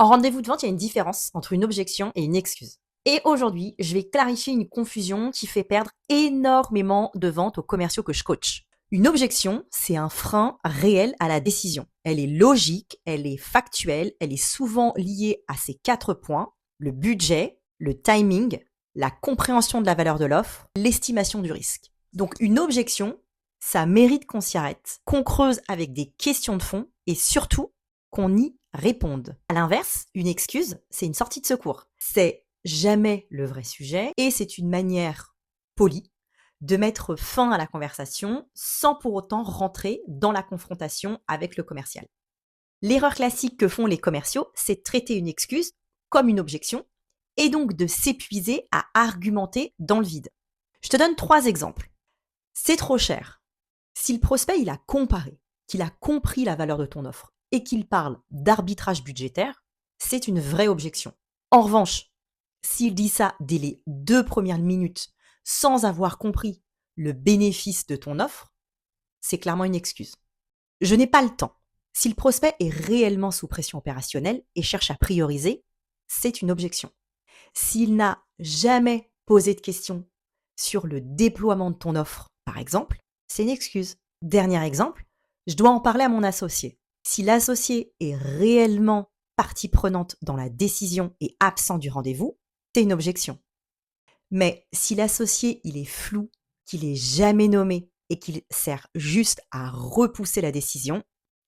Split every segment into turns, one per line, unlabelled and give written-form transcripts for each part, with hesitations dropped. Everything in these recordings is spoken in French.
En rendez-vous de vente, il y a une différence entre une objection et une excuse. Et aujourd'hui, je vais clarifier une confusion qui fait perdre énormément de ventes aux commerciaux que je coach. Une objection, c'est un frein réel à la décision. Elle est logique, elle est factuelle, elle est souvent liée à ces 4 points: le budget, le timing, la compréhension de la valeur de l'offre, l'estimation du risque. Donc une objection, ça mérite qu'on s'y arrête, qu'on creuse avec des questions de fond et surtout qu'on y réponde. À l'inverse, une excuse, c'est une sortie de secours. C'est jamais le vrai sujet et c'est une manière polie de mettre fin à la conversation sans pour autant rentrer dans la confrontation avec le commercial. L'erreur classique que font les commerciaux, c'est de traiter une excuse comme une objection et donc de s'épuiser à argumenter dans le vide. Je te donne 3 exemples. C'est trop cher. Si le prospect, il a comparé, qu'il a compris la valeur de ton offre et qu'il parle d'arbitrage budgétaire, c'est une vraie objection. En revanche, s'il dit ça dès les 2 premières minutes sans avoir compris le bénéfice de ton offre, c'est clairement une excuse. Je n'ai pas le temps. Si le prospect est réellement sous pression opérationnelle et cherche à prioriser, c'est une objection. S'il n'a jamais posé de questions sur le déploiement de ton offre, par exemple, c'est une excuse. Dernier exemple, je dois en parler à mon associé. Si l'associé est réellement partie prenante dans la décision et absent du rendez-vous, c'est une objection. Mais si l'associé, il est flou, qu'il est jamais nommé et qu'il sert juste à repousser la décision,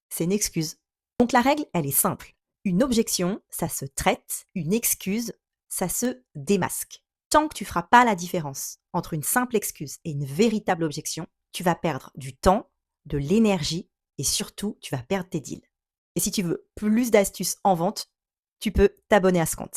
c'est une excuse. Donc la règle, elle est simple. Une objection, ça se traite. Une excuse, ça se démasque. Tant que tu ne feras pas la différence entre une simple excuse et une véritable objection, tu vas perdre du temps, de l'énergie et surtout, tu vas perdre tes deals. Et si tu veux plus d'astuces en vente, tu peux t'abonner à ce compte.